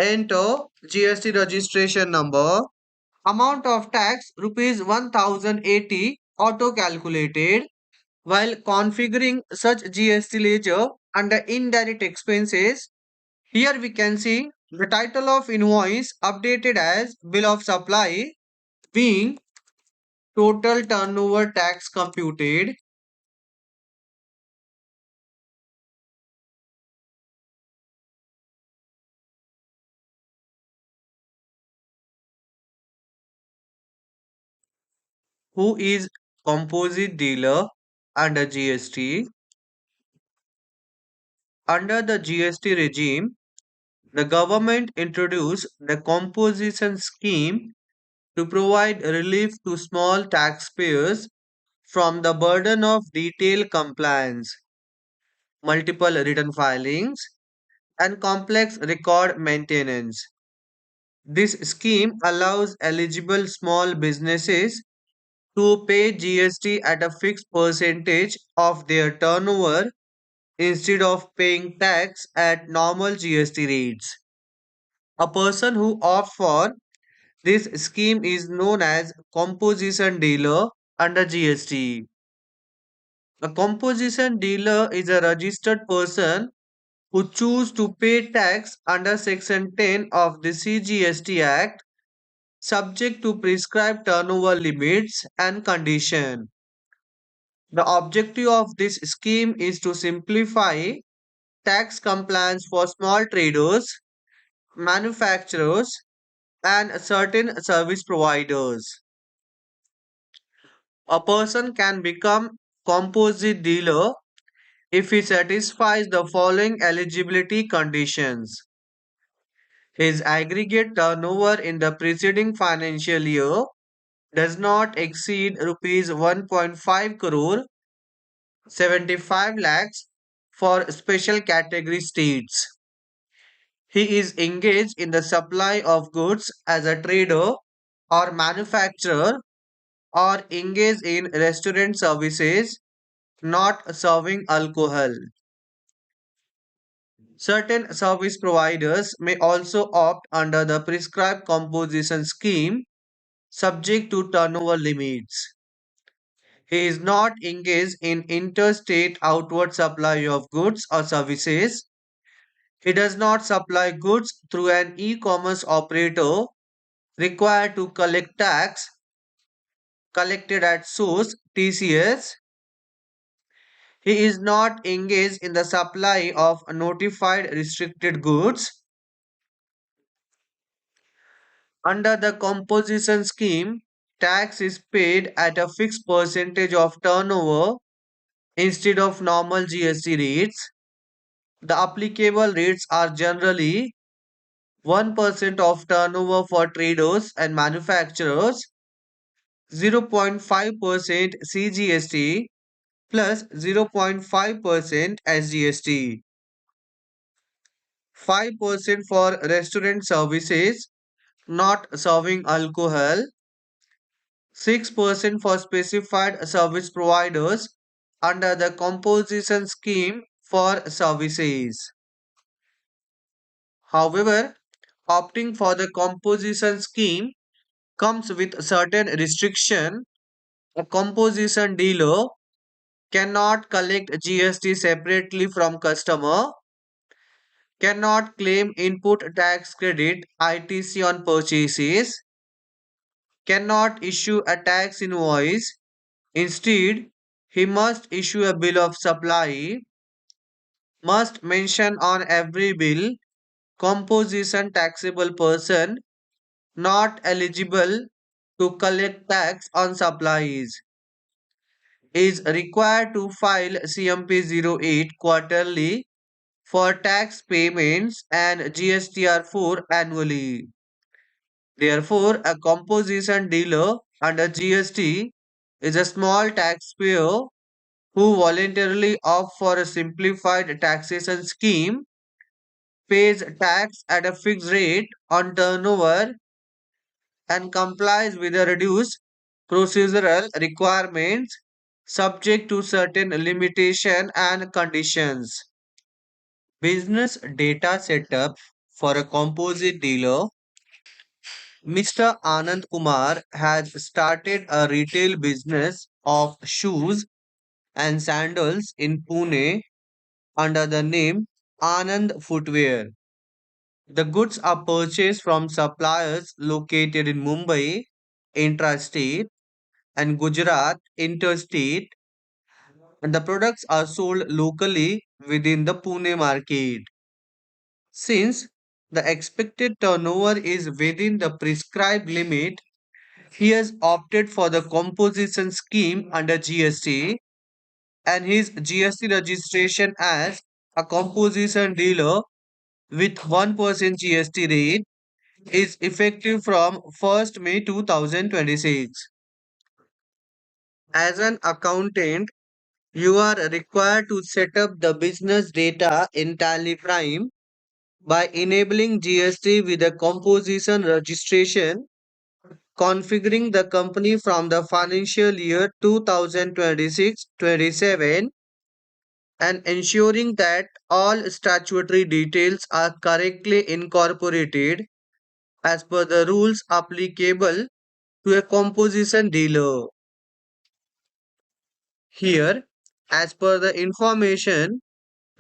Enter GST registration number. Amount of tax rupees 1080 auto calculated. While configuring such GST ledger under indirect expenses, here we can see the title of invoice updated as bill of supply being total turnover tax computed. Who is composite dealer under GST? Under the GST regime, the government introduced the composition scheme to provide relief to small taxpayers from the burden of detailed compliance, multiple return filings, and complex record maintenance. This scheme allows eligible small businesses to pay GST at a fixed percentage of their turnover instead of paying tax at normal GST rates. A person who opts for this scheme is known as composition dealer under GST. A composition dealer is a registered person who choose to pay tax under Section 10 of the CGST Act subject to prescribed turnover limits and condition. The objective of this scheme is to simplify tax compliance for small traders, manufacturers, and certain service providers. A person can become composite dealer if he satisfies the following eligibility conditions. His aggregate turnover in the preceding financial year does not exceed rupees 1.5 crore 75 lakhs for special category states. He is engaged in the supply of goods as a trader or manufacturer or engaged in restaurant services, not serving alcohol. Certain service providers may also opt under the prescribed composition scheme subject to turnover limits. He is not engaged in interstate outward supply of goods or services. He does not supply goods through an e-commerce operator required to collect tax collected at source TCS. He is not engaged in the supply of notified restricted goods. Under the composition scheme, tax is paid at a fixed percentage of turnover instead of normal GST rates. The applicable rates are generally 1% of turnover for traders and manufacturers, 0.5% CGST plus 0.5% SGST, 5% for restaurant services not serving alcohol, 6% for specified service providers under the composition scheme for services. However, opting for the composition scheme comes with certain restriction. A composition dealer cannot collect GST separately from customer, cannot claim input tax credit ITC on purchases, cannot issue a tax invoice. Instead, he must issue a bill of supply, must mention on every bill composition taxable person not eligible to collect tax on supplies, is required to file CMP 08 quarterly for tax payments and GSTR 4 annually. Therefore, a composition dealer under GST is a small taxpayer who voluntarily opts for a simplified taxation scheme, pays tax at a fixed rate on turnover, and complies with the reduced procedural requirements subject to certain limitation and conditions. Business data setup for a composite dealer. Mr. Anand Kumar has started a retail business of shoes and sandals in Pune under the name Anand Footwear. The goods are purchased from suppliers located in Mumbai, intrastate, and Gujarat, interstate, and the products are sold locally within the Pune market. Since the expected turnover is within the prescribed limit, he has opted for the composition scheme under GST, and his GST registration as a composition dealer with 1% GST rate is effective from 1st May 2026. As an accountant, you are required to set up the business data in TallyPrime by enabling GST with a composition registration, configuring the company from the financial year 2026-27, and ensuring that all statutory details are correctly incorporated as per the rules applicable to a composition dealer. Here, as per the information,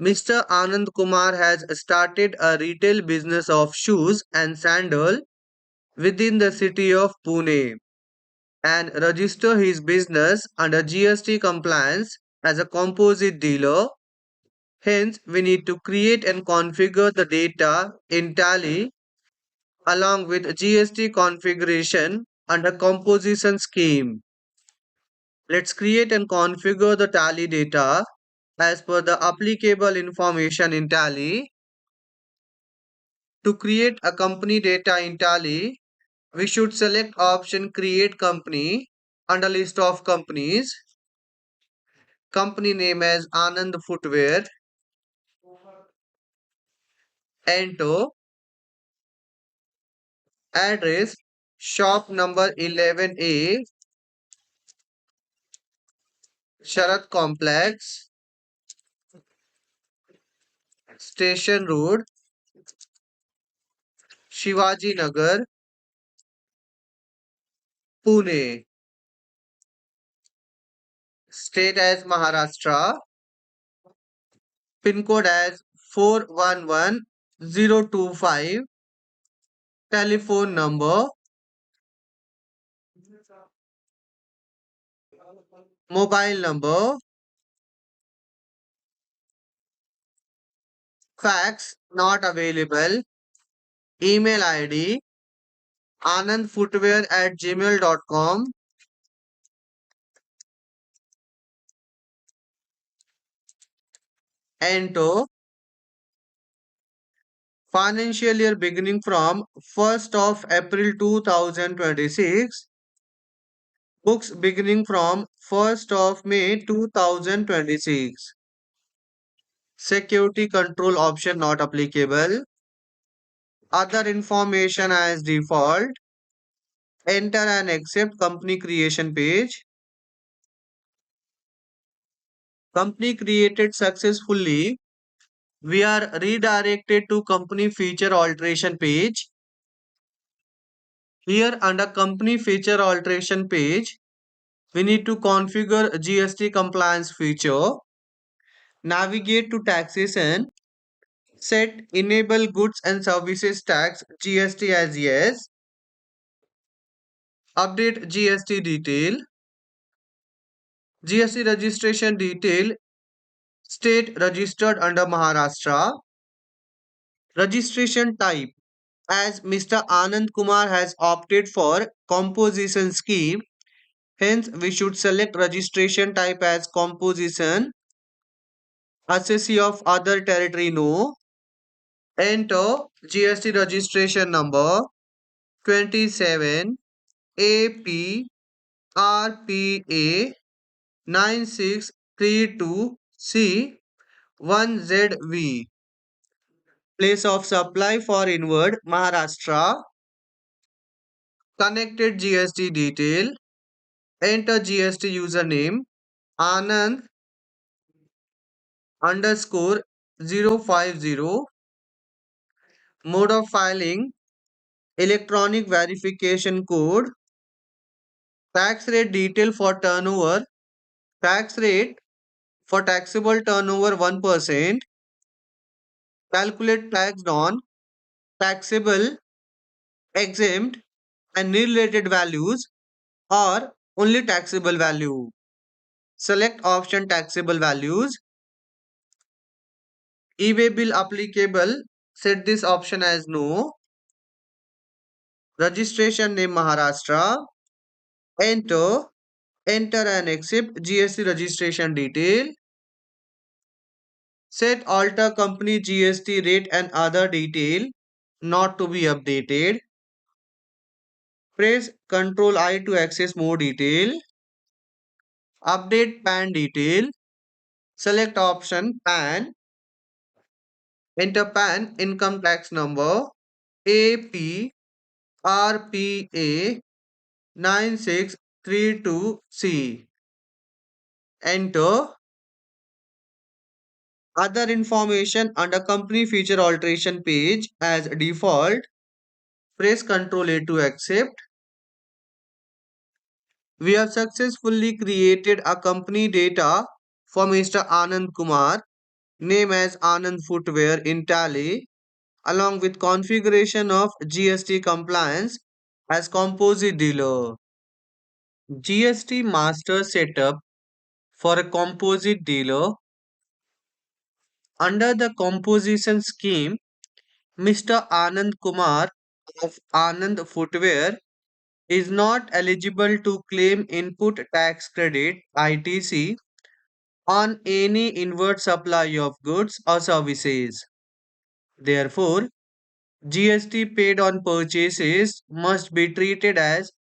Mr. Anand Kumar has started a retail business of shoes and sandal within the city of Pune and register his business under GST compliance as a composite dealer. Hence, we need to create and configure the data in Tally along with GST configuration under composition scheme. Let's create and configure the Tally data as per the applicable information in Tally. To create a company data in Tally, we should select option Create Company under list of companies. Company name as Anand Footwear. Enter. Address shop number 11A, Sharat Complex, Station Road, Shivaji Nagar, Pune. State as Maharashtra. Pin code as 411025. Telephone number, mobile number, fax not available, email ID anandfootwear@gmail.com. Enter. Financial year beginning from 1st of April 2026. Books beginning from 1st of May 2026. Security control option not applicable. Other information as default. Enter and accept company creation page. Company created successfully. We are redirected to company feature alteration page. Here under company feature alteration page, we need to configure GST compliance feature. Navigate to taxation. Set enable goods and services tax GST as yes. Update GST detail. GST registration detail. State registered under Maharashtra. Registration type. As Mr. Anand Kumar has opted for composition scheme, hence we should select registration type as composition. Assessee of other territory no. Enter GST registration number 27 AP RPA 9632C 1ZV. Place of supply for inward Maharashtra. Connected GST detail. Enter GST username Anand underscore 050. mode of filing, electronic verification code, tax rate detail for turnover, tax rate for taxable turnover 1%, calculate tax on taxable, exempt, and related values or only taxable value. Select option taxable values. eBay bill applicable. Set this option as no. Registration name Maharashtra. Enter. Enter and accept GST registration detail. Set alter company GST rate and other detail not to be updated. Press Ctrl I to access more detail. Update PAN detail. Select option PAN. Enter PAN income tax number APRPA 9632C. Enter other information under company feature alteration page as default. Press Ctrl A to accept. We have successfully created a company data for Mr. Anand Kumar, name as Anand Footwear in Tally, along with configuration of GST compliance as composite dealer. GST master setup for a composite dealer. Under the composition scheme, Mr. Anand Kumar of Anand Footwear is not eligible to claim input tax credit ITC on any inward supply of goods or services. Therefore, GST paid on purchases must be treated as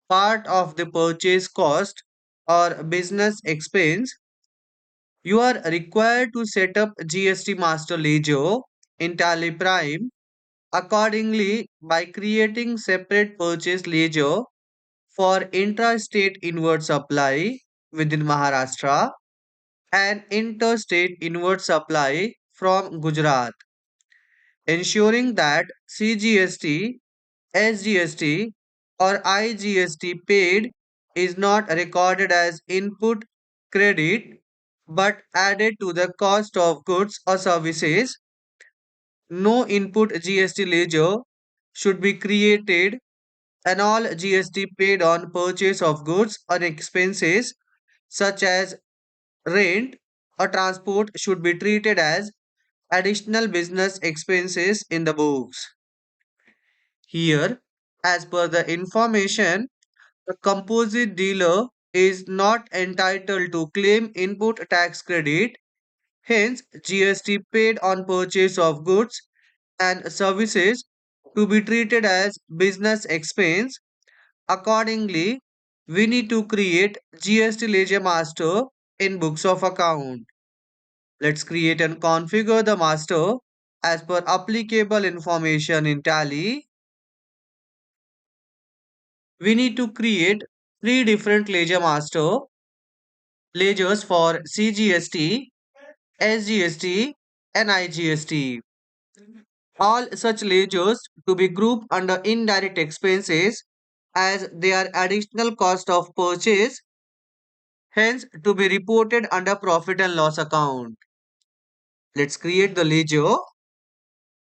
part of the purchase cost or business expense. You are required to set up GST master ledger in TallyPrime accordingly by creating separate purchase ledger for intrastate inward supply within Maharashtra and interstate inward supply from Gujarat, ensuring that CGST, SGST, or IGST paid is not recorded as input credit but added to the cost of goods or services. No input GST ledger should be created, and all GST paid on purchase of goods or expenses such as rent or transport should be treated as additional business expenses in the books. Here, as per the information, the composite dealer is not entitled to claim input tax credit. Hence, GST paid on purchase of goods and services to be treated as business expense. Accordingly, we need to create GST ledger master in books of account. Let's create and configure the master as per applicable information in Tally. We need to create three different ledger master ledgers for CGST, SGST, and IGST. All such ledgers to be grouped under indirect expenses as they are additional cost of purchase, hence to be reported under profit and loss account. Let's create the ledger.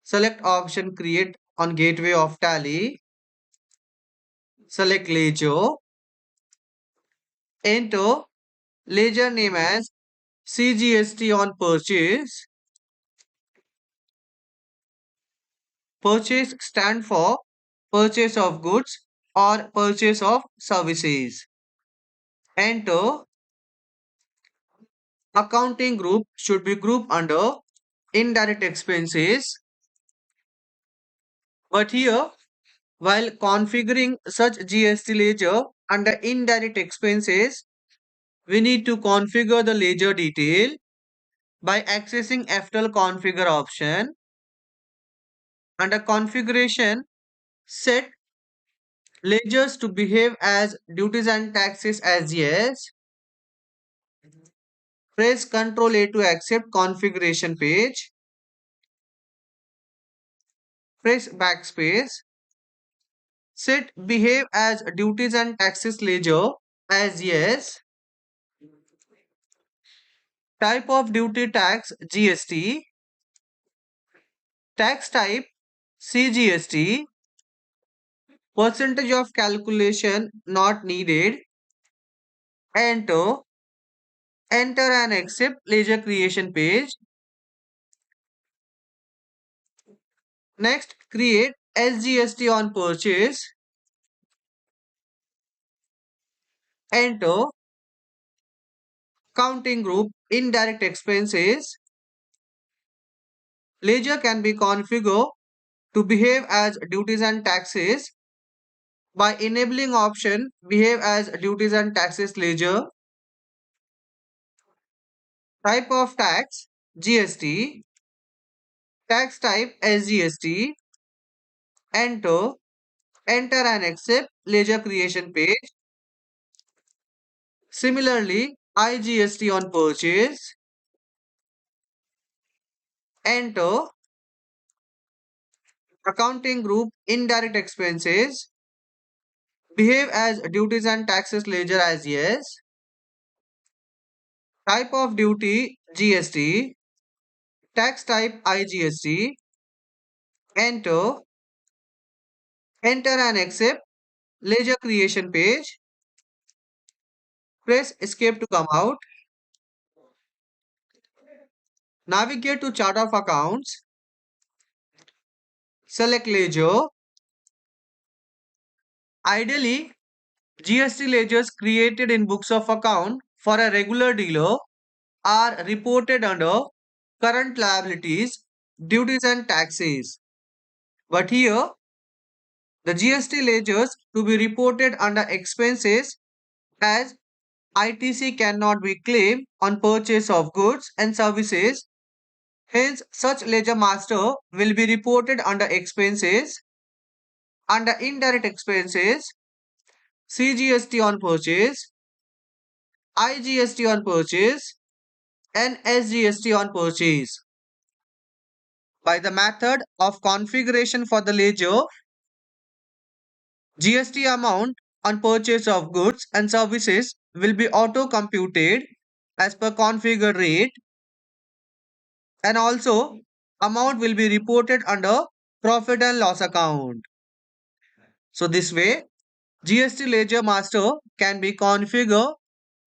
Select option create on gateway of Tally. Select ledger. Enter ledger name as CGST on purchase. Purchase stand for purchase of goods or purchase of services. Enter. Accounting group should be grouped under indirect expenses. But here, while configuring such GST ledger under indirect expenses, we need to configure the ledger detail by accessing FTL configure option. Under configuration, set ledgers to behave as duties and taxes as yes. Press Ctrl A to accept configuration page. Press backspace. Set behave as duties and taxes ledger as yes. Type of duty tax GST. Tax type CGST. Percentage of calculation not needed. Enter. Enter and accept ledger creation page. Next, create SGST on purchase. Enter. Counting group indirect expenses. Ledger can be configured to behave as duties and taxes by enabling option behave as duties and taxes ledger. Type of tax GST. Tax type SGST. Enter. Enter and accept ledger creation page. Similarly, IGST on purchase. Enter. Accounting group indirect expenses. Behave as duties and taxes ledger as yes. Type of duty GST. Tax type IGST. Enter. Enter and accept ledger creation page. Press escape to come out. Navigate to chart of accounts. Select ledger. Ideally, GST ledgers created in books of account for a regular dealer are reported under current liabilities, duties and taxes. But here, the GST ledgers to be reported under expenses as ITC cannot be claimed on purchase of goods and services. Hence, such ledger master will be reported under expenses, under indirect expenses, CGST on purchase, IGST on purchase, and SGST on purchase. By the method of configuration for the ledger, GST amount on purchase of goods and services will be auto computed as per configured rate, and also amount will be reported under profit and loss account. So this way GST ledger master can be configured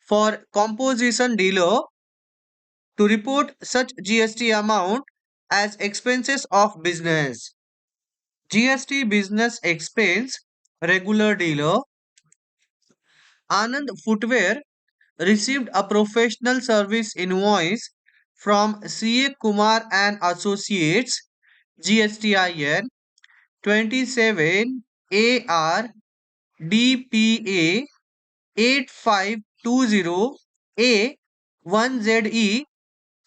for composition dealer to report such GST amount as expenses of business. GST business expense regular dealer. Anand Footwear received a professional service invoice from CA Kumar and Associates GSTIN 27 AR DPA 8520 A1ZE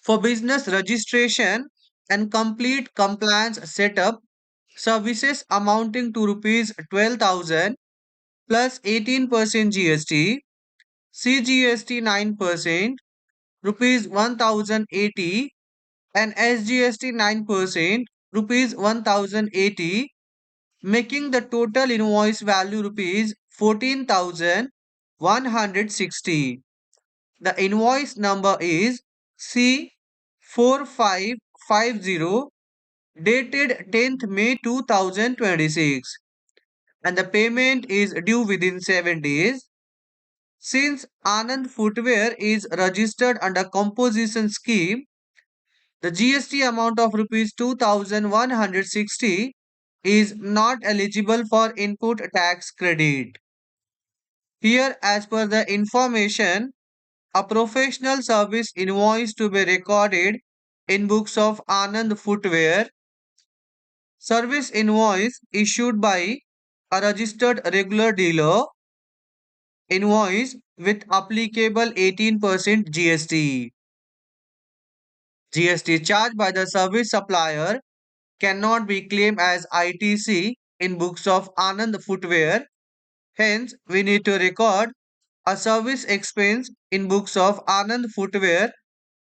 for business registration and complete compliance setup services amounting to rupees 12,000 plus 18% GST, CGST 9%, rupees 1080 and SGST 9%, rupees 1080, making the total invoice value rupees 14,160. The invoice number is C4550 dated 10th May 2026 and the payment is due within 7 days. Since Anand Footwear is registered under composition scheme, the GST amount of rupees 2160 is not eligible for input tax credit. Here, as per the information, a professional service invoice to be recorded in books of Anand Footwear. Service invoice issued by a registered regular dealer. Invoice with applicable 18% GST. GST charged by the service supplier cannot be claimed as ITC in books of Anand Footwear. Hence, we need to record a service expense in books of Anand Footwear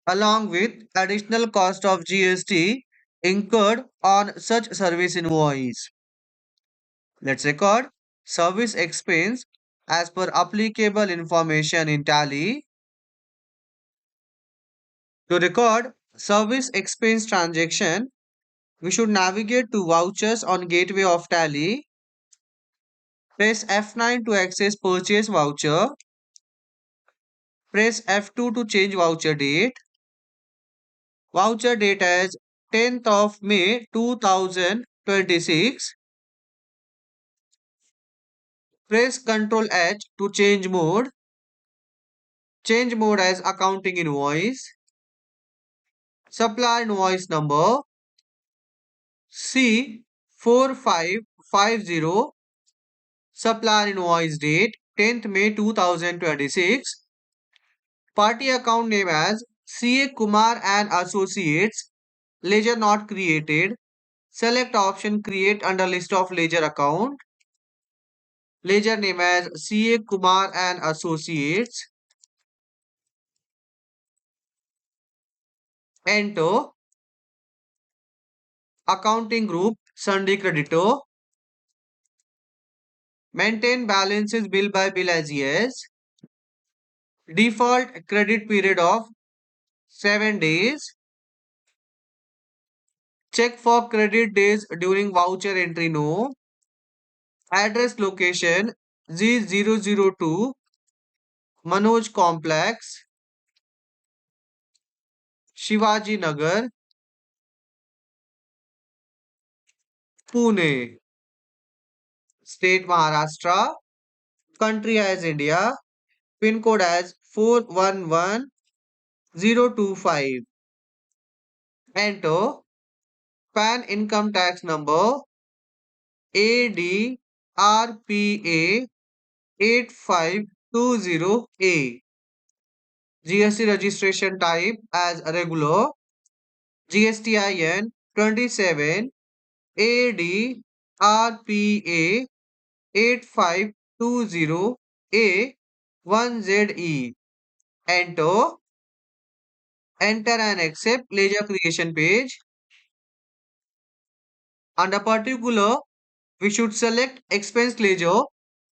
along with additional cost of GST incurred on such service invoice. Let's record service expense as per applicable information in Tally. To record service expense transaction, we should navigate to vouchers on gateway of Tally. Press F9 to access purchase voucher. Press F2 to change voucher date. Voucher date as 10th of May 2026. Press Ctrl H to change mode. Change mode as accounting invoice. Supplier invoice number C4550. Supplier invoice date 10th May 2026. Party account name as CA Kumar and Associates. Ledger not created. Select option create under list of ledger account. Ledger name as CA Kumar and Associates. Enter. Accounting group Sunday creditor. Maintain balances bill by bill as yes. Default credit period of 7 days. Check for credit days during voucher entry no. Address location G002 Manoj Complex, Shivaji Nagar, Pune. State Maharashtra. Country as India. Pin code as 411025. Enter. PAN income tax number ADRPA 8520A. GST registration type as regular. GSTIN 27 ADRPA 8520A1ZE. Enter. Enter and accept ledger creation page. Under particular, we should select expense ledger,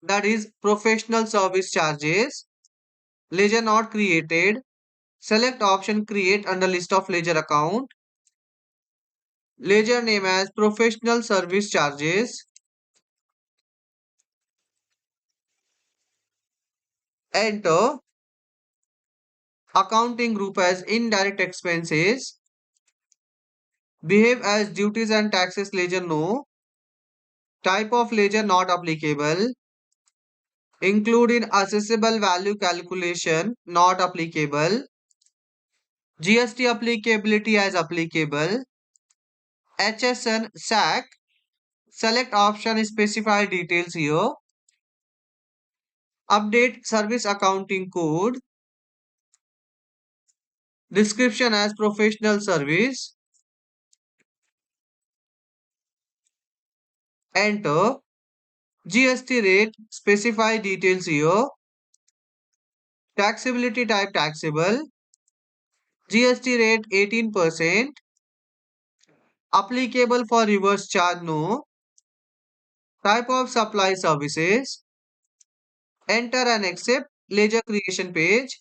that is professional service charges. Ledger not created. Select option create under list of ledger account. Ledger name as professional service charges. Enter. Accounting group as indirect expenses. Behave as duties and taxes ledger no. Type of ledger not applicable. Include in assessable value calculation not applicable. GST applicability as applicable. HSN SAC. Select option specify details here. Update service accounting code. Description as professional service. Enter. GST rate specify details here. Taxability type taxable. GST rate 18%. Applicable for reverse charge no. Type of supply services. Enter and accept ledger creation page.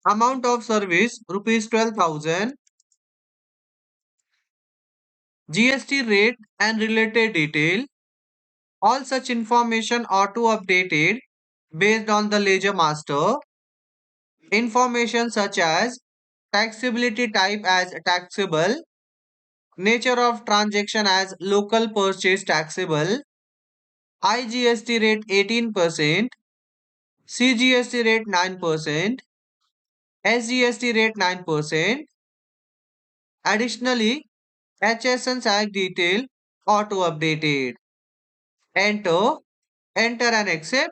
Amount of service rupees 12,000. GST rate and related detail. All such information auto updated based on the ledger master. Information such as taxability type as taxable, nature of transaction as local purchase taxable, IGST rate 18%, CGST rate 9%, SGST rate 9%. Additionally, HSN Act detail auto updated. Enter. Enter and accept.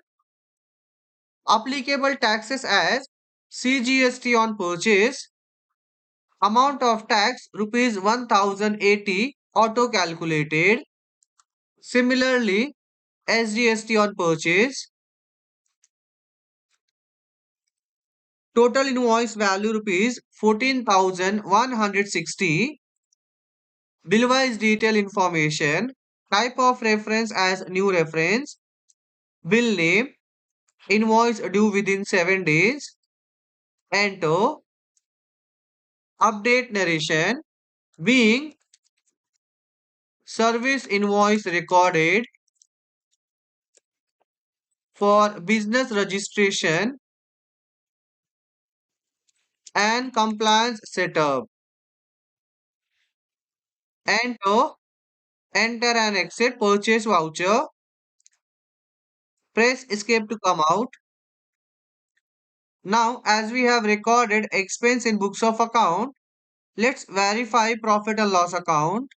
Applicable taxes as CGST on purchase. Amount of tax rupees 1080 auto calculated. Similarly, SGST on purchase. Total invoice value rupees 14,160. Bill-wise detail information. Type of reference as new reference. Bill name. Invoice due within 7 days. Enter. Update narration. Being service invoice recorded for business registration and compliance setup. Enter. Enter and exit purchase voucher. Press escape to come out. Now, as we have recorded expense in books of account, let's verify profit and loss account.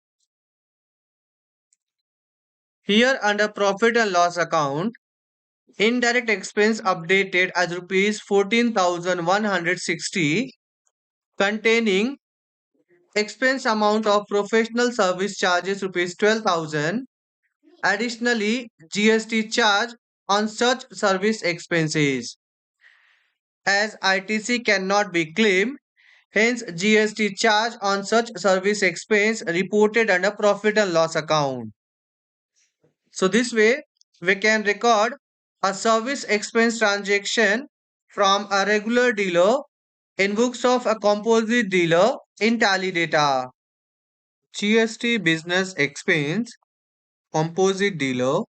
Here under profit and loss account, indirect expense updated as rupees 14,160 containing expense amount of professional service charges rupees 12,000. Additionally, GST charge on such service expenses. As ITC cannot be claimed, hence GST charge on such service expense reported under profit and loss account. So this way we can record a service expense transaction from a regular dealer in books of a composite dealer in tally data. GST business expense composite dealer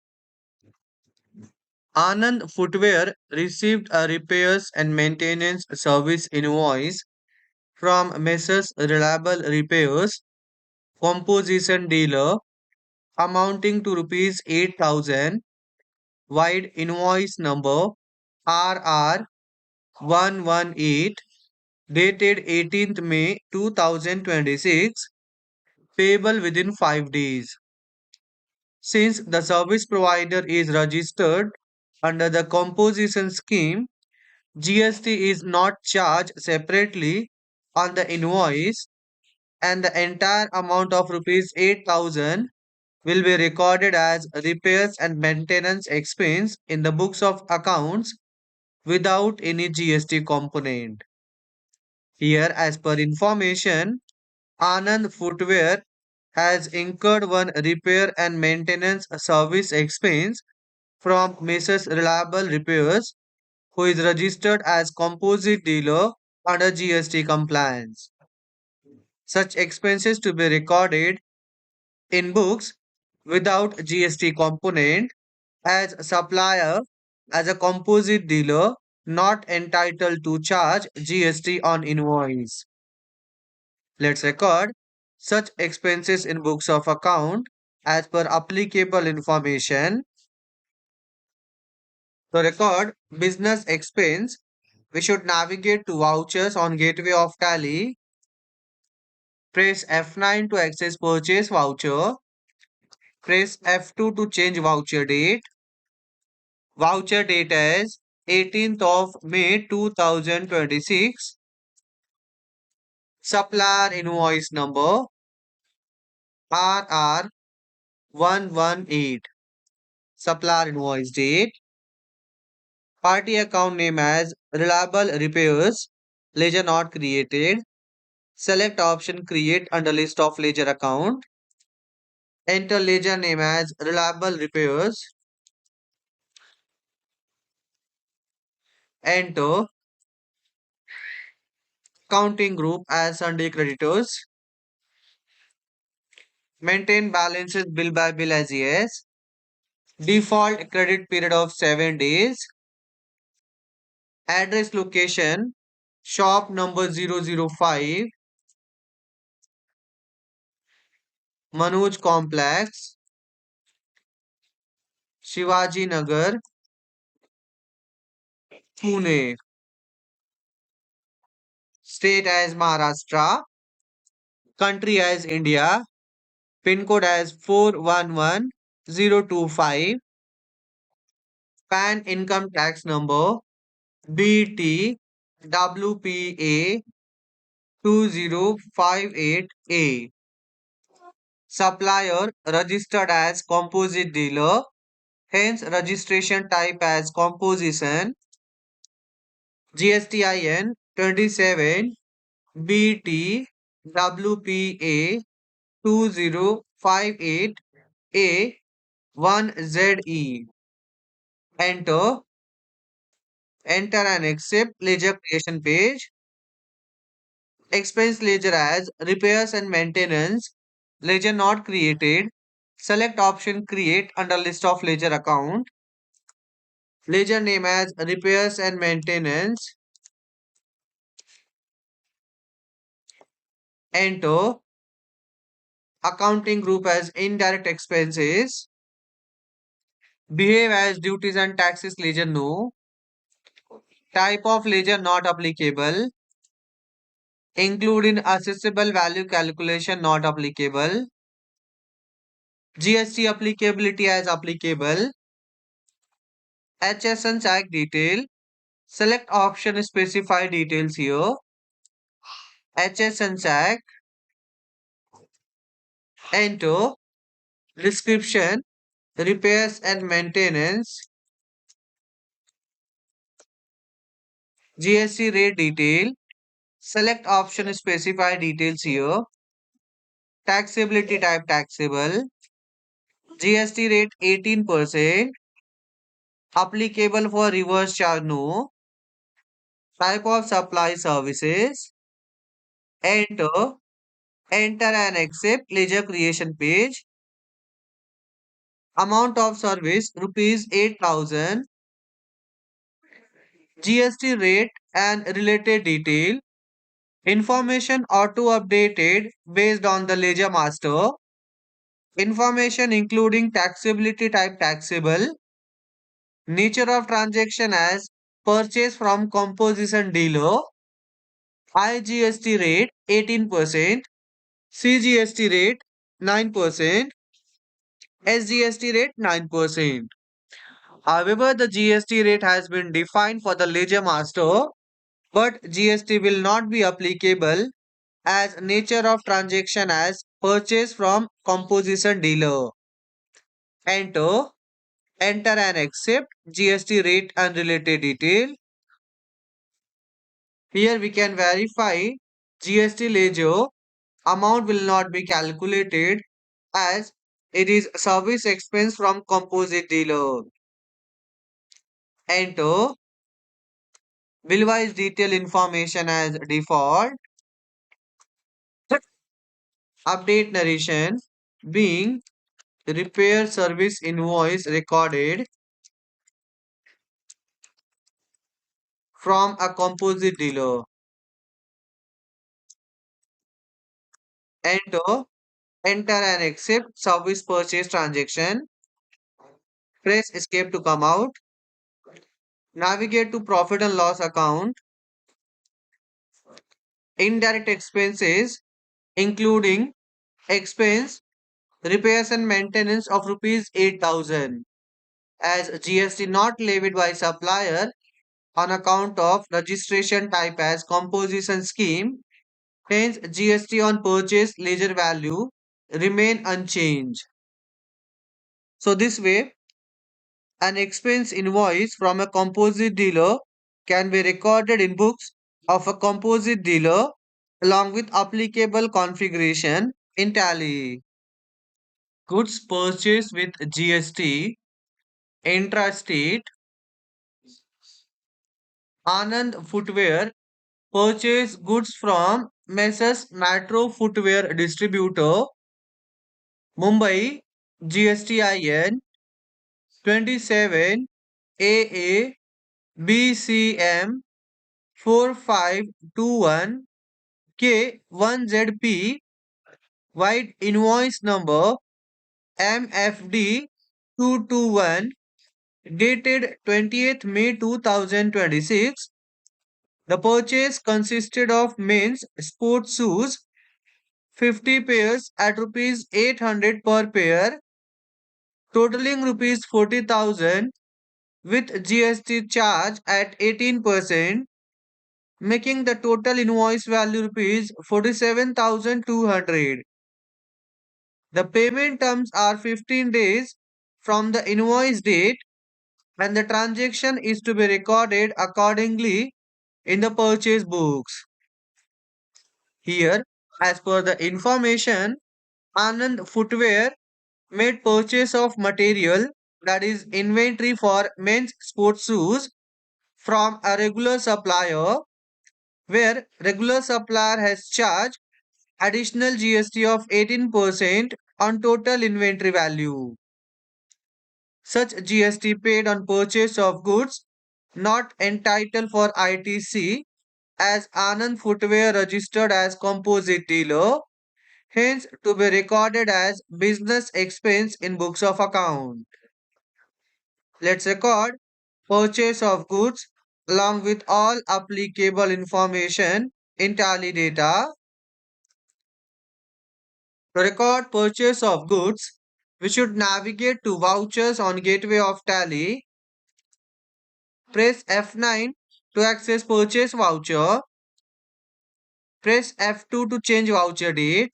Anand Footwear received a repairs and maintenance service invoice from Messrs. Reliable Repairs composition dealer amounting to rupees 8,000 wide invoice number RR118 dated 18th May 2026 payable within 5 days. Since the service provider is registered under the composition scheme, GST is not charged separately on the invoice and the entire amount of rupees 8,000 will be recorded as repairs and maintenance expense in the books of accounts without any GST component. Here, as per information, Anand Footwear has incurred one repair and maintenance service expense from Mrs. Reliable Repairs, who is registered as composite dealer under GST compliance. Such expenses to be recorded in books without GST component as supplier as a composite dealer not entitled to charge GST on invoice. Let's record such expenses in books of account as per applicable information. To record business expense, we should navigate to vouchers on gateway of Tally. Press F9 to access purchase voucher. Press F2 to change voucher date. Voucher date is 18th of May 2026. Supplier invoice number RR118. Supplier invoice date. Party account name as Reliable Repairs. Ledger not created. Select option create under list of ledger account. Enter ledger name as Reliable Repairs. Enter accounting group as Sunday creditors. Maintain balances bill by bill as yes. Default credit period of 7 days. Address location shop number 005 Manoj Complex Shivaji Nagar Pune. State as Maharashtra. Country as India. Pin code as 411025. PAN income tax number BT WPA 2058A. Supplier registered as composite dealer, hence registration type as composition. GSTIN 27 BT WPA 2058 A 1ZE. Enter, enter and accept ledger creation page. Expense ledger as repairs and maintenance. Ledger not created. Select option create under list of ledger account. Ledger name as repairs and maintenance. Enter. Accounting group as indirect expenses. Behave as duties and taxes ledger no. Type of ledger not applicable. Include in accessible value calculation not applicable. GST applicability as applicable. HSN check detail. Select option specify details here. HSN check. Enter. Description. Repairs and maintenance. GST rate detail. Select option specify details here. Taxability type taxable. GST rate 18%. Applicable for reverse charge no. Type of supply services. Enter. Enter and accept ledger creation page. Amount of service rupees 8,000. GST rate and related detail. Information auto updated based on the ledger master. Information including taxability type taxable. Nature of transaction as purchase from composition dealer. IGST rate 18%. CGST rate 9%. SGST rate 9%. However, the GST rate has been defined for the ledger master, but GST will not be applicable as nature of transaction as purchase from composition dealer. Enter, enter and accept GST rate and related detail. Here we can verify GST ledger amount will not be calculated as it is service expense from composite dealer. Enter, bill-wise detail information as default. Update narration being repair service invoice recorded from a composite dealer. Enter, enter and accept service purchase transaction. Press escape to come out. Navigate to profit and loss account. Indirect expenses including expense repairs and maintenance of rupees 8,000 as GST not levied by supplier on account of registration type as composition scheme. Hence, GST on purchase ledger value remain unchanged. So this way, an expense invoice from a composite dealer can be recorded in books of a composite dealer along with applicable configuration in Tally. Goods purchased with GST intrastate. Anand Footwear purchased goods from Messrs. Metro Footwear Distributor, Mumbai, GSTIN 27 AA BCM 4521 K1ZP, wide invoice number MFD 221 dated 20th May 2026. The purchase consisted of men's sports shoes 50 pairs at rupees 800 per pair, totaling rupees 40,000 with GST charge at 18%, making the total invoice value rupees 47,200. The payment terms are 15 days from the invoice date and the transaction is to be recorded accordingly in the purchase books. Here, as per the information, Anand Footwear made purchase of material, that is inventory for men's sports shoes, from a regular supplier, where regular supplier has charged additional GST of 18% on total inventory value. Such GST paid on purchase of goods not entitled for ITC, as Anand Footwear registered as composite dealer, hence to be recorded as business expense in books of account. Let's record purchase of goods along with all applicable information in Tally data. To record purchase of goods, we should navigate to vouchers on gateway of Tally. Press F9 to access purchase voucher. Press F2 to change voucher date.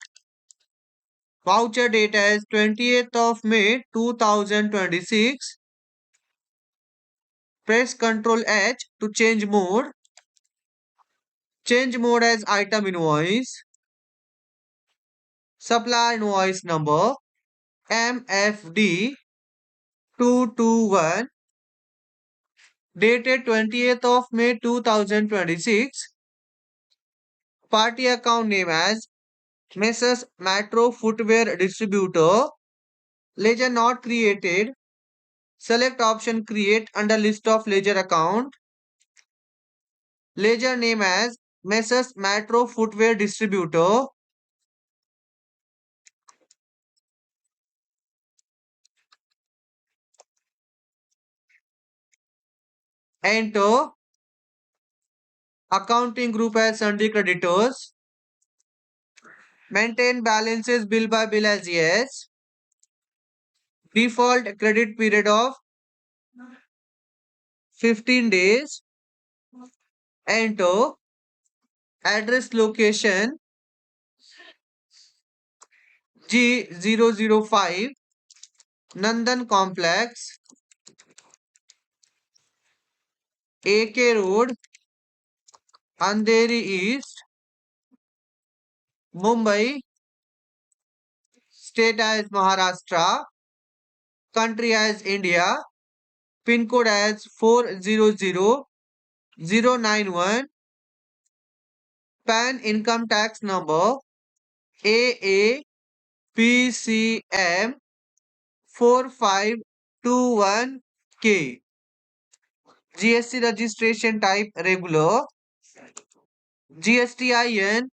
Voucher date is 28th of May 2026. Press Ctrl H to change mode. Change mode as item invoice. Supplier invoice number MFD 221 dated 20th of May 2026. Party account name as Messrs. Metro Footwear Distributor. Ledger not created. Select option create under list of ledger account. Ledger name as Messrs. Metro Footwear Distributor. Enter. Accounting group as Sunday creditors. Maintain balances bill by bill as yes. Default credit period of 15 days. Enter. Address location G005 Nandan Complex, AK Road, Andheri East, Mumbai, state as Maharashtra, country as India, pin code as 400091, PAN income tax number AAPCM 4521K, GST registration type regular, GSTIN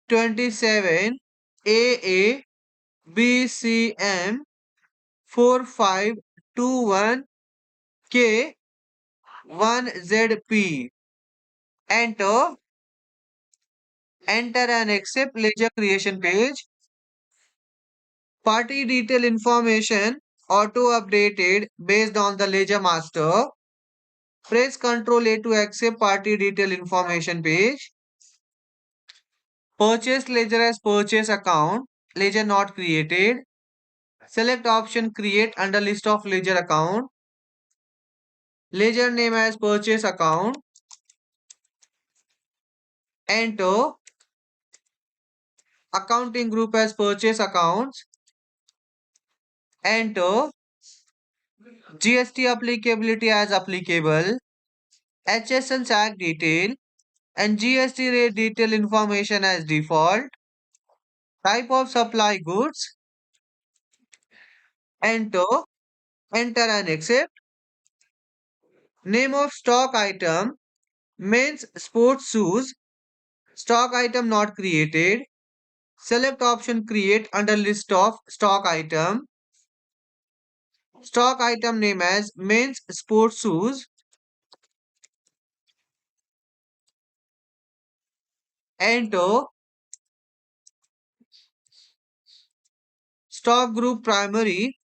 27 AABCM 4521K 1ZP. Enter. Enter and accept ledger creation page. Party detail information auto updated based on the ledger master. Press Ctrl A to accept party detail information page. Purchase ledger as purchase account. Ledger not created. Select option create under list of ledger account. Ledger name as purchase account. Enter. Accounting group as purchase accounts. Enter. GST applicability as applicable. HSN SAC detail and GST rate detail information as default. Type of supply goods. Enter. Enter and accept. Name of stock item. Men's sports shoes. Stock item not created. Select option create under list of stock item. Stock item name as men's sports shoes. Enter. Stock group primary.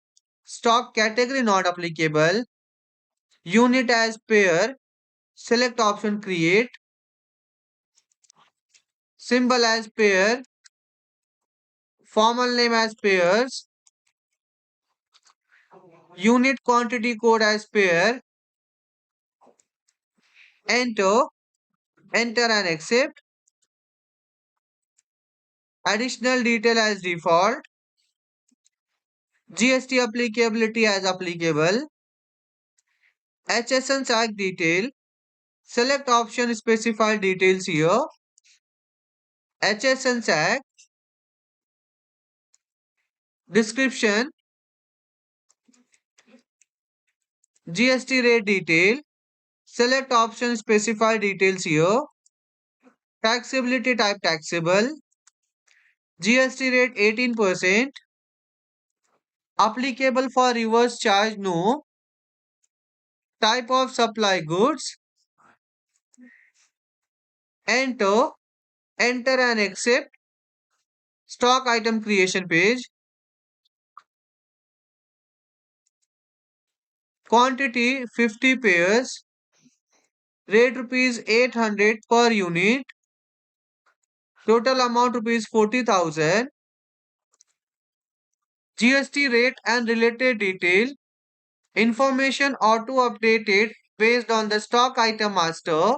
Stock category not applicable. Unit as pair. Select option create. Symbol as pair. Formal name as pairs. Unit quantity code as pair. Enter. Enter and accept. Additional detail as default. GST applicability as applicable. HSN Act detail. Select option specify details here. HSN Act. Description. GST rate detail. Select option specify details here. Taxability type taxable. GST rate 18%. Applicable for reverse charge no. Type of supply goods. Enter. Enter and accept. Stock item creation page. Quantity 50 pairs. Rate rupees 800 per unit. Total amount rupees 40,000. GST rate and related detail. Information auto updated based on the stock item master,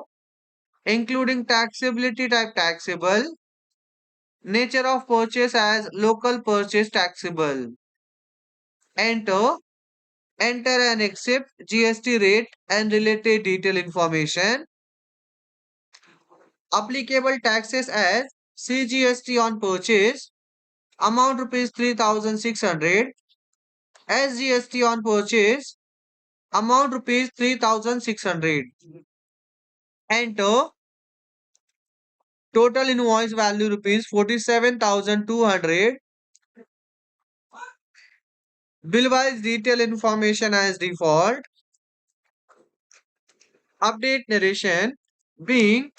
including taxability type taxable, nature of purchase as local purchase taxable. Enter. Enter and accept GST rate and related detail information. Applicable taxes as CGST on purchase, amount rupees 3,600. SGST on purchase, amount rupees 3,600. Enter. Total invoice value rupees 47,200. Bill wise detail information as default. Update narration being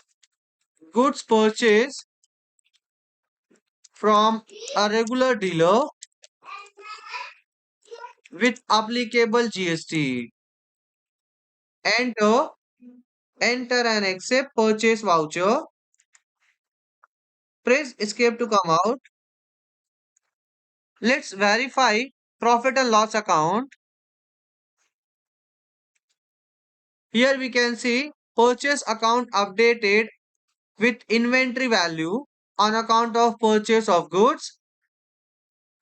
goods purchased from a regular dealer with applicable GST. Enter. Enter and accept purchase voucher. Press escape to come out. Let's verify profit and loss account. Here we can see purchase account updated with inventory value on account of purchase of goods.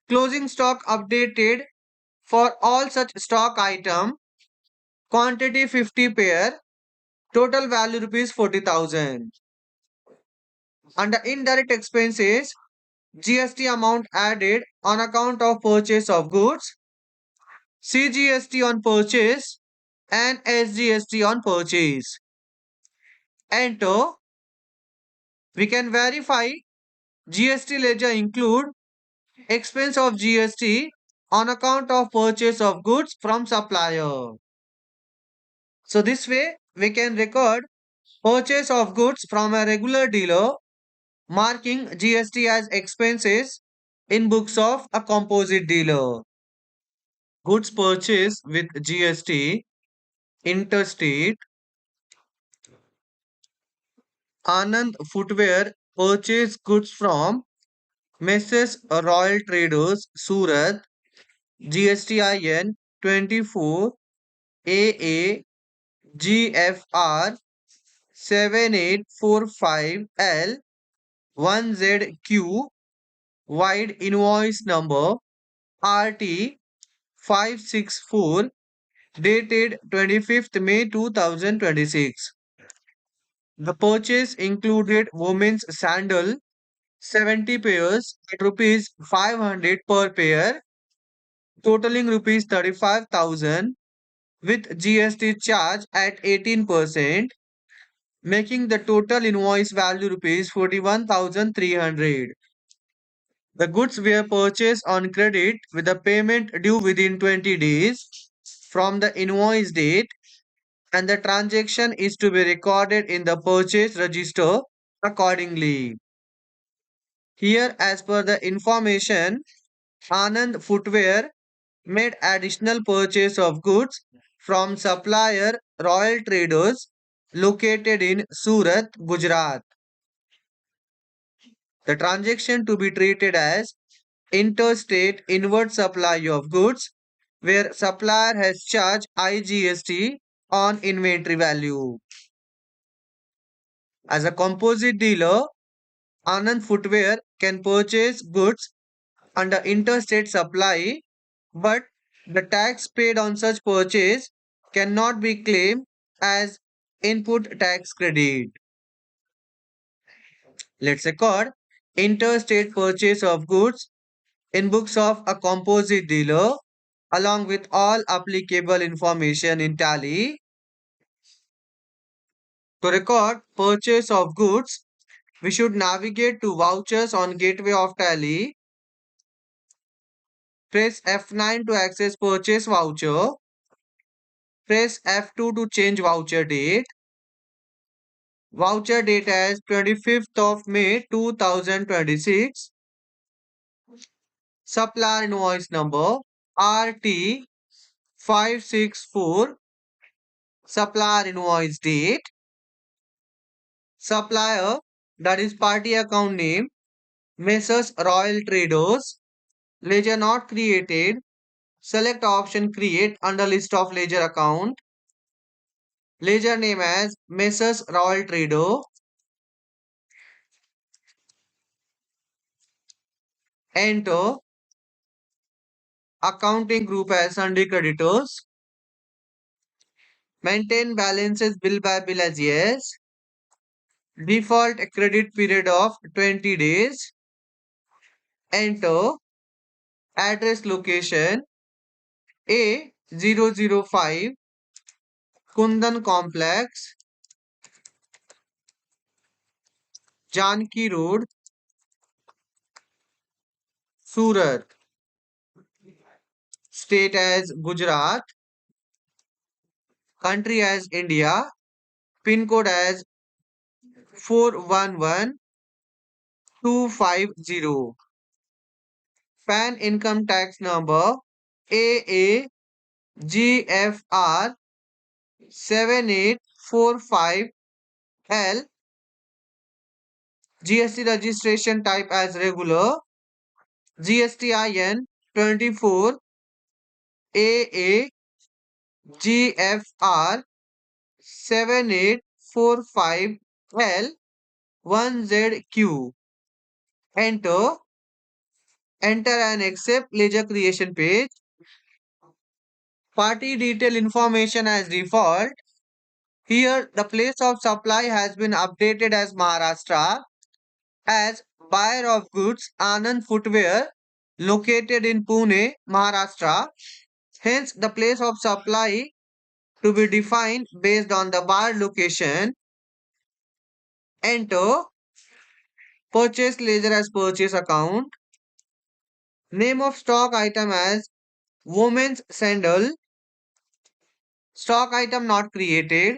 Closing stock updated for all such stock item. Quantity 50 pair. Total value rupees 40,000. Under indirect expenses, GST amount added on account of purchase of goods. CGST on purchase and SGST on purchase. Enter. We can verify GST ledger include expense of GST on account of purchase of goods from supplier. So this way we can record purchase of goods from a regular dealer marking GST as expenses in books of a composite dealer. Goods purchased with GST interstate. Anand Footwear purchased goods from Messrs. Royal Traders Surat GSTIN 24 AA GFR 7845L 1ZQ wide invoice number RT 564 dated 25th May 2026. The purchase included women's sandal 70 pairs at rupees 500 per pair, totaling rupees 35,000 with GST charge at 18%, making the total invoice value rupees 41,300. The goods were purchased on credit with the payment due within 20 days from the invoice date, and the transaction is to be recorded in the purchase register accordingly. Here, as per the information, Anand Footwear made additional purchase of goods from supplier Royal Traders located in Surat, Gujarat. The transaction to be treated as interstate inward supply of goods where supplier has charged IGST on inventory value. As a composite dealer, Anand Footwear can purchase goods under interstate supply, but the tax paid on such purchase cannot be claimed as input tax credit. Let's record interstate purchase of goods in books of a composite dealer along with all applicable information in Tally. To record purchase of goods, we should navigate to vouchers on gateway of Tally. Press F9 to access purchase voucher. Press F2 to change voucher date. Voucher date as 25th of May 2026. Supplier invoice number RT 564. Supplier invoice date. Supplier, that is party account name, Messrs Royal Traders. Ledger not created. Select option create under list of ledger account. Ledger name as Messrs Royal Trader. Enter. Accounting group as Sunday creditors. Maintain balances bill by bill as yes. Default credit period of 20 days. Enter. Address location A005 Kundan Complex, Janki Road, Surat. State as Gujarat. Country as India. Pin code as 411250. PAN income tax number AAGFR 7845L. GST registration type as regular. GSTIN 24 AAGFR 7845L 1ZQ. Enter. Enter and accept ledger creation page. Party detail information as default. Here, the place of supply has been updated as Maharashtra. As buyer of goods, Anand Footwear, located in Pune, Maharashtra. Hence, the place of supply to be defined based on the buyer location. Enter. Purchase ledger as purchase account. Name of stock item as women's sandal. Stock item not created.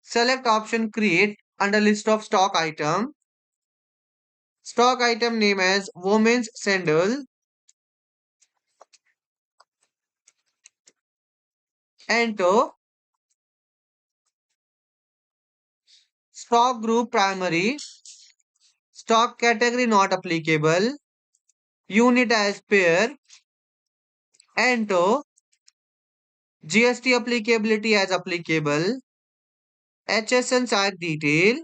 Select option create under list of stock item. Stock item name as women's sandal. Enter. Stock group primary. Stock category not applicable. Unit as pair. Enter. GST applicability as applicable. HSN site detail.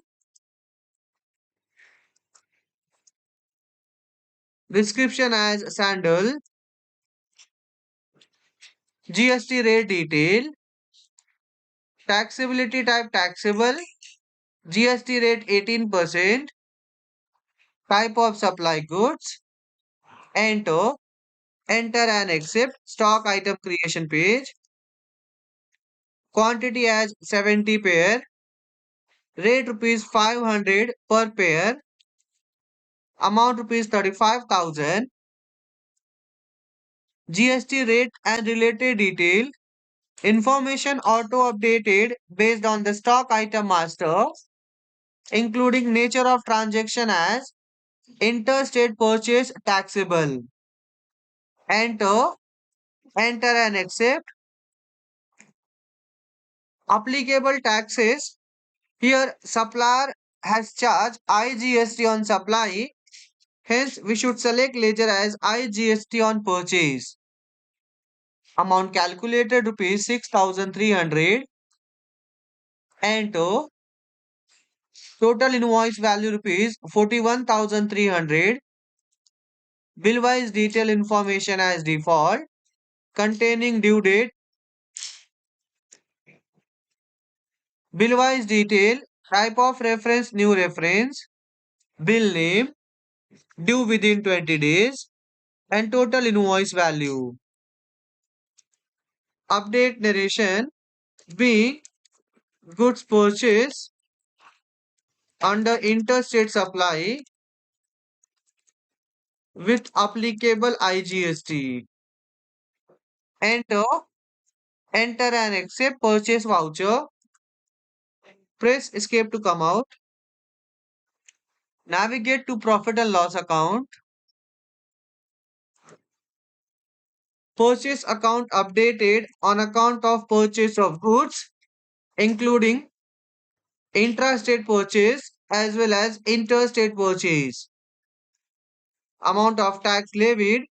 Description as sandal. GST rate detail. Taxability type taxable. GST rate 18%. Type of supply goods. Enter. Enter and accept stock item creation page. Quantity as 70 pair. Rate rupees 500 per pair. Amount rupees 35,000. GST rate and related detail. Information auto updated based on the stock item master, including nature of transaction as interstate purchase taxable. Enter. Enter and accept. Applicable taxes. Here, supplier has charged IGST on supply. Hence, we should select ledger as IGST on purchase. Amount calculated rupees 6,300. Enter. Total invoice value rupees 41,300. Bill-wise detail information as default. Containing due date. Bill-wise detail. Type of reference new reference. Bill name. Due within 20 days. And total invoice value. Update narration. Being goods purchase under interstate supply with applicable IGST. Enter, enter and accept purchase voucher. Press escape to come out. Navigate to profit and loss account. Purchase account updated on account of purchase of goods, including intrastate purchase as well as interstate purchase. Amount of tax levied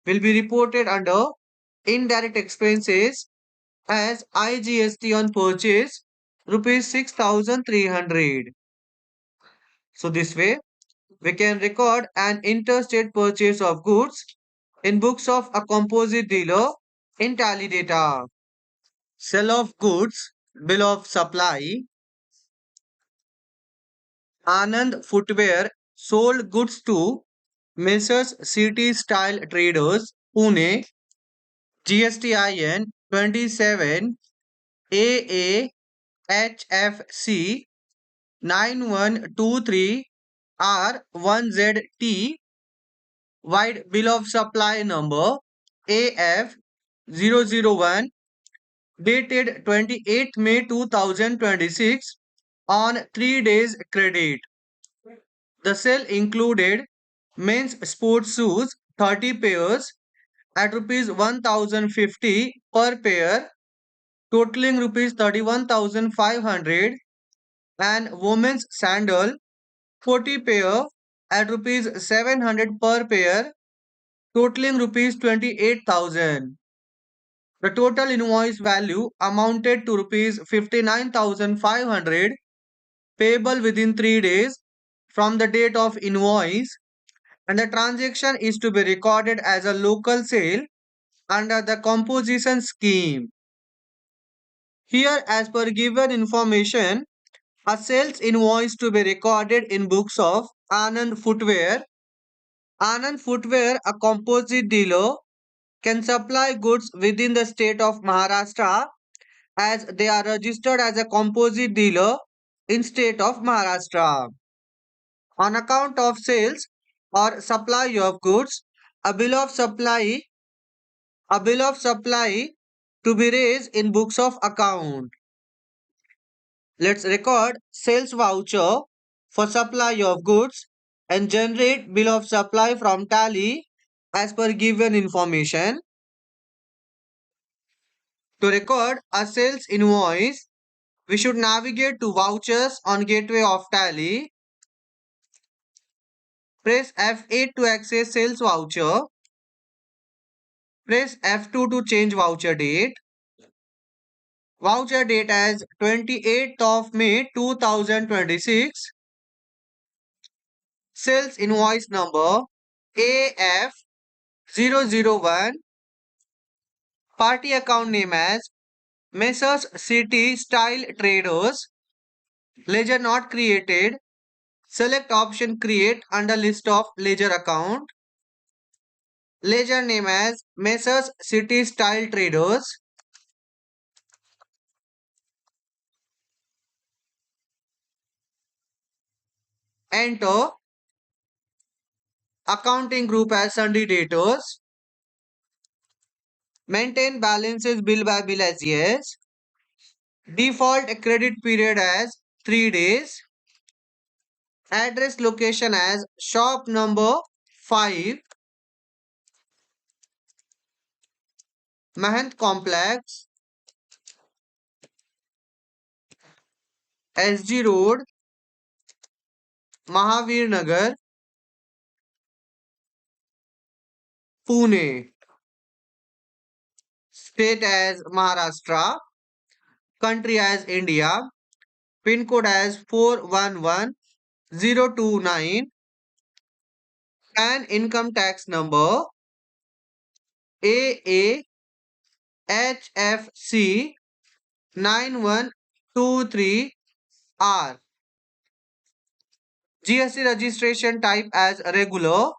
will be reported under indirect expenses as IGST on purchase rupees 6,300. So this way we can record an interstate purchase of goods in books of a composite dealer in tally data. Sale of goods, bill of supply. Anand Footwear sold goods to Messrs. City Style Traders, Pune, GSTIN 27 AAHFC 9123 R1ZT, wide bill of supply number AF001, dated 28th May 2026, on 3 days credit. The sale included men's sports shoes 30 pairs at rupees 1050 per pair, totaling rupees 31,500, and women's sandal 40 pair at rupees 700 per pair, totaling rupees 28,000. The total invoice value amounted to rupees 59,500, payable within 3 days from the date of invoice, and the transaction is to be recorded as a local sale under the composition scheme. Here, as per given information, a sales invoice to be recorded in books of Anand Footwear. Anand Footwear, a composite dealer, can supply goods within the state of Maharashtra as they are registered as a composite dealer in state of Maharashtra. On account of sales or supply of goods, a bill of supply, a bill of supply to be raised in books of account. Let's record sales voucher for supply of goods and generate bill of supply from tally as per given information. To record a sales invoice, we should navigate to vouchers on gateway of tally. Press F8 to access sales voucher. Press F2 to change voucher date. Voucher date as 28th of May 2026. Sales invoice number AF001. Party account name as Messrs. City Style Traders. Ledger not created. Select option create under list of ledger account. Ledger name as Messrs. City Style Traders. Enter. Accounting group as Sunday Daters. Maintain balances bill by bill as yes. Default credit period as 3 days. Address location as shop number 5, Mahant Complex, SG Road, Mahavir Nagar, Pune. State as Maharashtra. Country as India. pin code as 411029, and income tax number AAHFC 9123R. GST registration type as regular.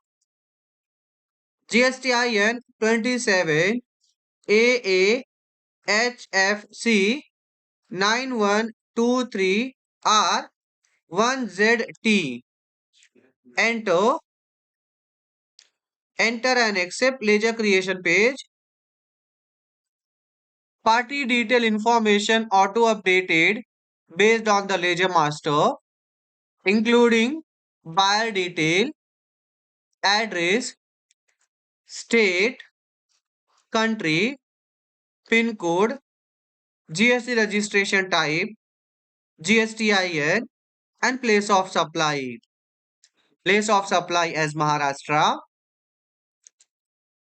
GSTIN 27 AAHFC 9123R 1ZT. Enter. Enter and accept ledger creation page. Party detail information auto updated based on the ledger master, including buyer detail, address, state, country, pin code, GST registration type, GSTIN, and place of supply. Place of supply as Maharashtra.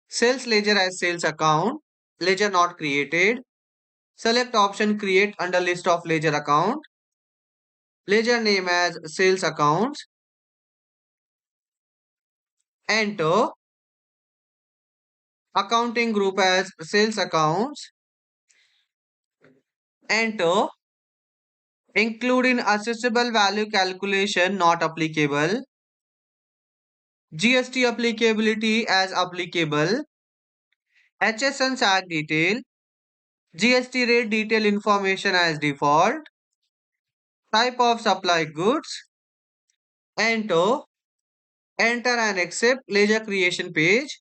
Sales ledger as sales account. Ledger not created. Select option create under list of ledger account. Ledger name as sales accounts. Enter. Accounting group as sales accounts. Enter. Including assessable value calculation not applicable. GST applicability as applicable. HSN SAC detail. GST rate detail information as default. Type of supply goods. Enter. Enter and accept ledger creation page.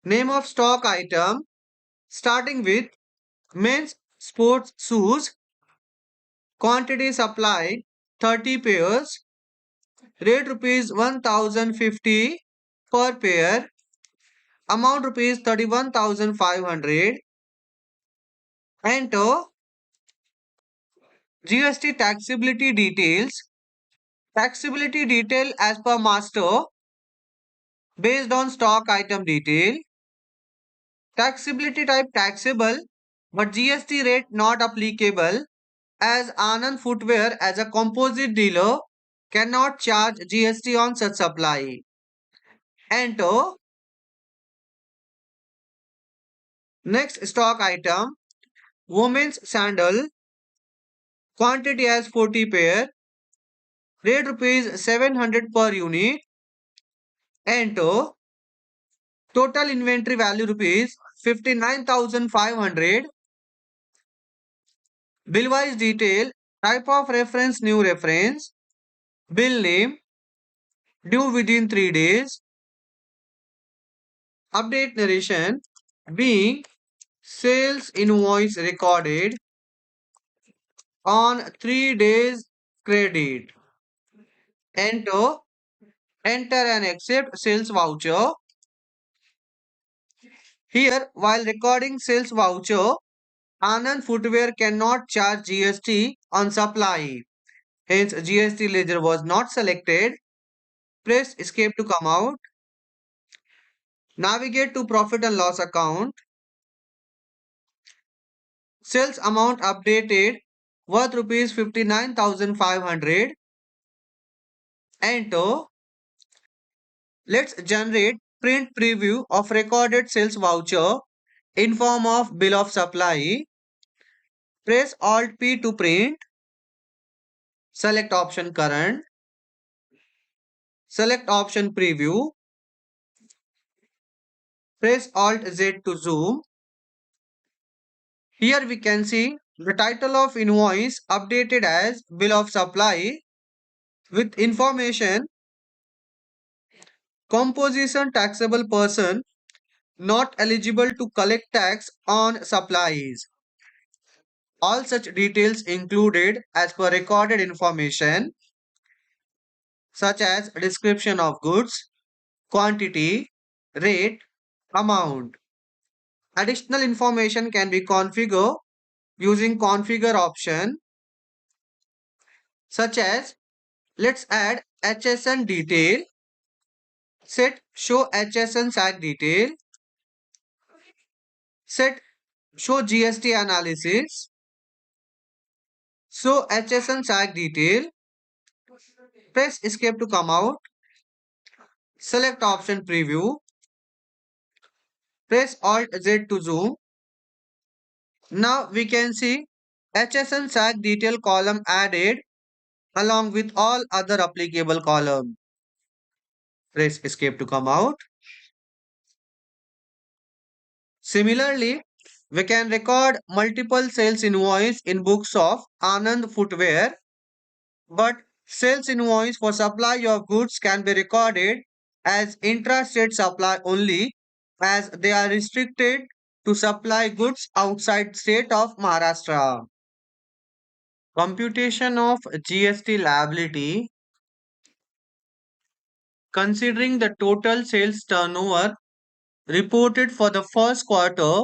Name of stock item starting with men's sports shoes. Quantity supplied 30 pairs. Rate rupees 1050 per pair. Amount rupees 31,500. Enter. GST taxability details. Taxability detail as per master based on stock item detail. Taxability type taxable but GST rate not applicable, as Anand Footwear as a composite dealer cannot charge GST on such supply. Enter. Next stock item, women's sandal. Quantity as 40 pair. Rate rupees 700 per unit. Enter. Total inventory value rupees 59,500. Bill wise detail. Type of reference new reference. Bill name due within 3 days. Update narration being sales invoice recorded on 3 days credit. Enter. Enter and accept sales voucher. Here, while recording sales voucher, Anand Footwear cannot charge GST on supply. Hence, GST ledger was not selected. Press escape to come out. Navigate to profit and loss account. Sales amount updated worth rupees 59,500. Enter. Let's generate print preview of recorded sales voucher in form of bill of supply. Press Alt P to print. Select option current. Select option preview. Press Alt Z to zoom. Here we can see the title of invoice updated as bill of supply with information composition taxable person not eligible to collect tax on supplies. All such details included as per recorded information such as description of goods, quantity, rate, amount. Additional information can be configured using configure option such as let's add HSN detail, set show HSN SAC detail, set Show GST analysis. So HSN SAC detail. Press escape to come out. Select option preview. Press Alt Z to zoom. Now we can see HSN SAC detail column added along with all other applicable columns. Press escape to come out. Similarly, we can record multiple sales invoice in books of Anand Footwear, but sales invoice for supply of goods can be recorded as intra-state supply only as they are restricted to supply goods outside state of Maharashtra. Computation of GST liability considering the total sales turnover reported for the first quarter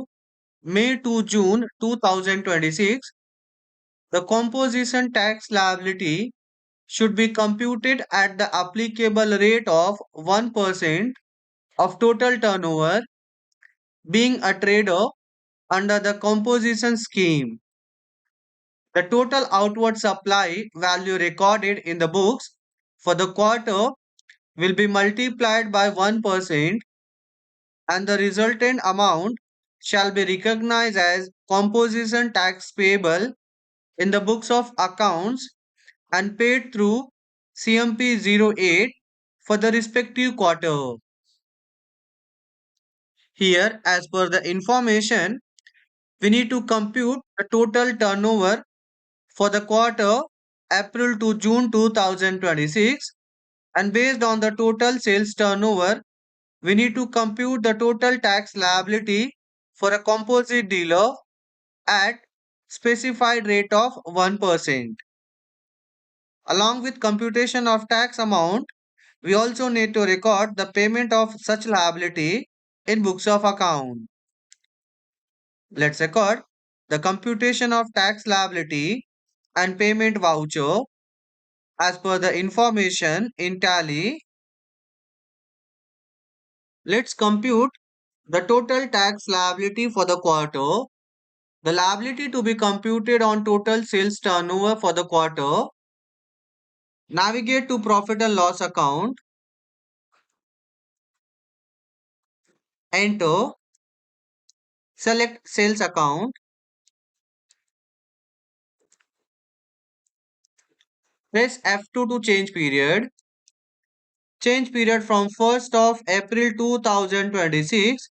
May to June 2026, the composition tax liability should be computed at the applicable rate of 1% of total turnover, being a trader under the composition scheme. The total outward supply value recorded in the books for the quarter will be multiplied by 1% and the resultant amount shall be recognized as composition tax payable in the books of accounts and paid through CMP 08 for the respective quarter. Here, as per the information, we need to compute the total turnover for the quarter April to June 2026, and based on the total sales turnover, we need to compute the total tax liability for a composite dealer at specified rate of 1%. Along with computation of tax amount, we also need to record the payment of such liability in books of account. Let's record the computation of tax liability and payment voucher as per the information in Tally. Let's compute the total tax liability for the quarter. The liability to be computed on total sales turnover for the quarter. Navigate to profit and loss account. Enter. Select sales account. Press F2 to change period. Change period from 1st of April 2026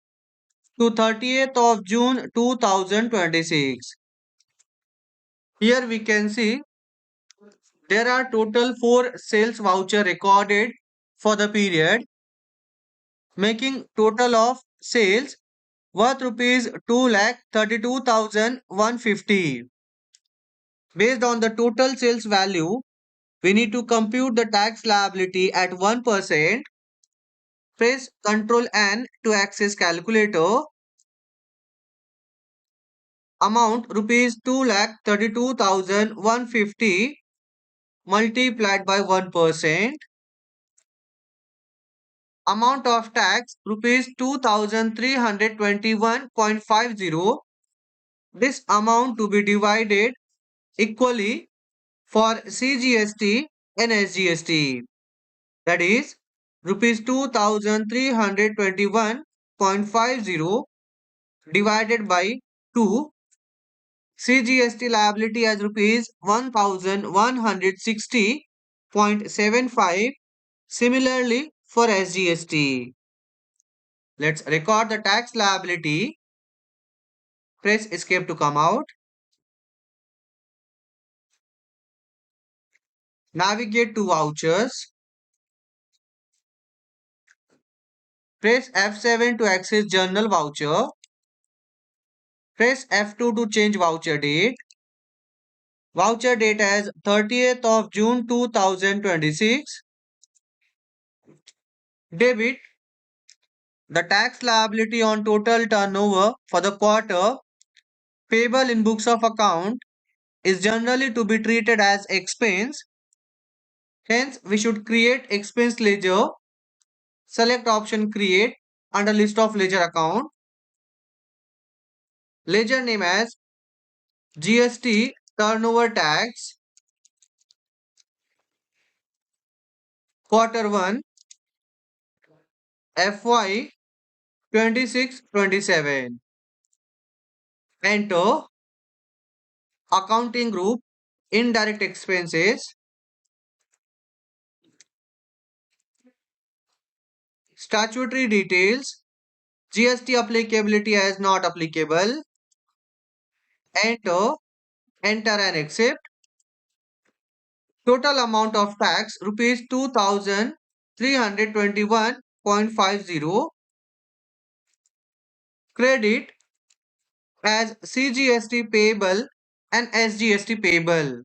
to 30th of June 2026. Here we can see there are total 4 sales voucher recorded for the period, making total of sales worth rupees 2,32,150. Based on the total sales value, we need to compute the tax liability at 1%. Press Ctrl N to access calculator. Amount rupees 2,32,150 multiplied by 1%. Amount of tax rupees 2,321.50. This amount to be divided equally for CGST and SGST. That is rupees 2,321.50 divided by 2. CGST liability as rupees 1,160.75. Similarly for SGST. Let's record the tax liability. Press escape to come out. Navigate to vouchers. Press F7 to access journal voucher. Press F2 to change voucher date. Voucher date as 30th of June 2026. Debit. The tax liability on total turnover for the quarter payable in books of account is generally to be treated as expense. Hence, we should create expense ledger. Select option create under list of ledger account. ledger name as GST turnover tax quarter 1 FY 26-27. Enter accounting group indirect expenses, statutory details, GST applicability as not applicable. Enter, enter and accept. Total amount of tax rupees 2321.50. Credit as CGST payable and SGST payable.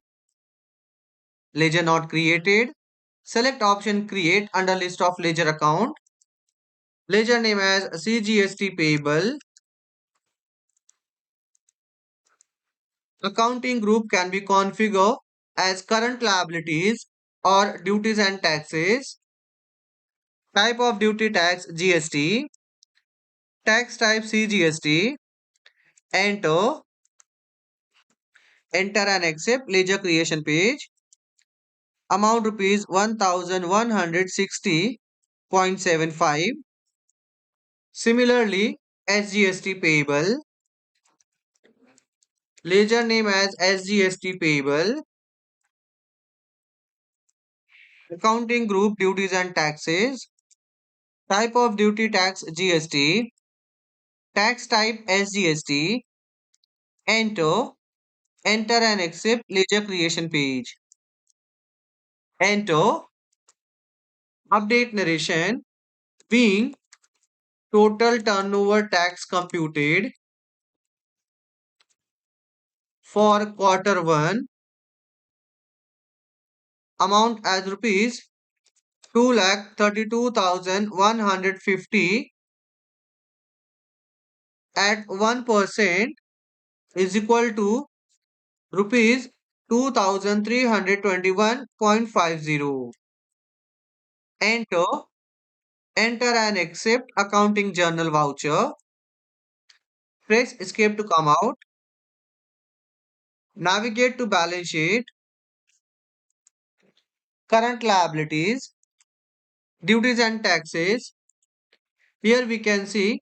Ledger not created. Select option create under list of ledger account. Ledger name as CGST payable. Accounting group can be configured as current liabilities or duties and taxes. Type of duty tax GST. Tax type CGST. Enter. Enter and accept ledger creation page. Amount rupees 1160.75. Similarly, SGST payable. Ledger name as SGST payable. Accounting group duties and taxes. Type of duty tax GST. Tax type SGST. Enter. Enter and accept ledger creation page. Enter. Update narration. Being total turnover tax computed for quarter 1. Amount as rupees 2,32,150 at 1% is equal to rupees 2,321.50. Enter. Enter and accept accounting journal voucher. Press escape to come out. Navigate to balance sheet. Current liabilities. Duties and taxes. Here we can see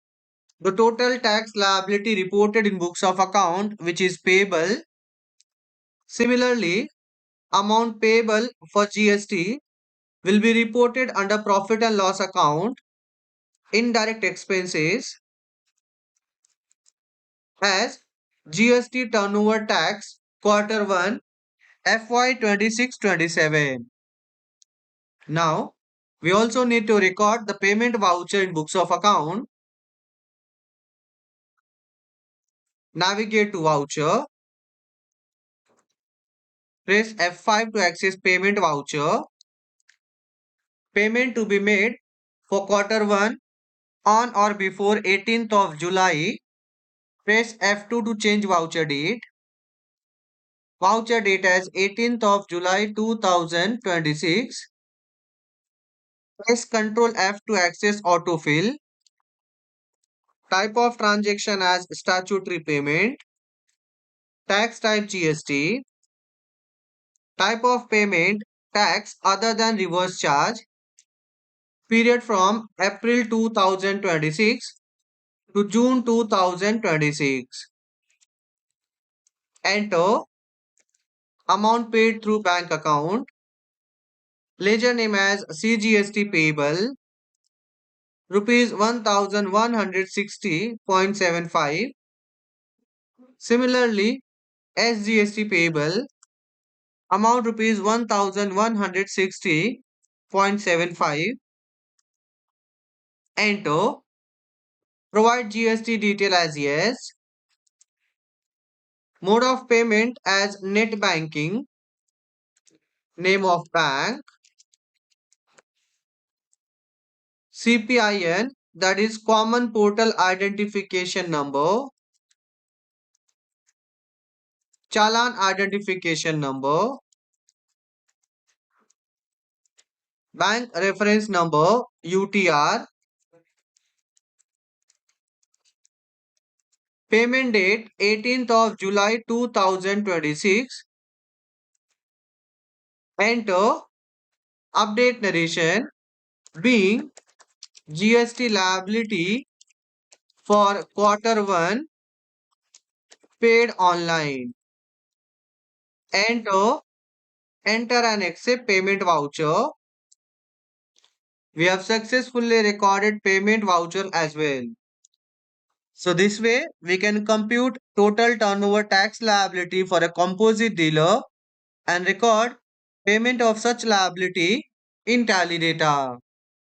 the total tax liability reported in books of account which is payable. Similarly, amount payable for GST will be reported under profit and loss account, indirect expenses as GST turnover tax quarter 1 FY 26-27. Now, we also need to record the payment voucher in books of account. Navigate to voucher. Press F5 to access payment voucher. Payment to be made for quarter 1 on or before 18th of July. Press F2 to change voucher date. Voucher date as 18th of July 2026. Press Ctrl F to access autofill. Type of transaction as statutory payment. Tax type GST. Type of payment tax other than reverse charge. Period from April 2026 to June 2026. Enter. Amount paid through bank account. Ledger name as CGST payable. Rupees 1160.75. Similarly, SGST payable. Amount rupees 1160.75. Enter. Provide GST detail as yes. Mode of payment as net banking. Name of bank. CPIN, that is Common Portal Identification Number. Challan Identification Number. Bank Reference Number UTR. Payment date 18th of July 2026. Enter update narration being GST liability for quarter 1 paid online. Enter and accept payment voucher. We have successfully recorded payment voucher as well. So this way we can compute total turnover tax liability for a composite dealer and record payment of such liability in tally data.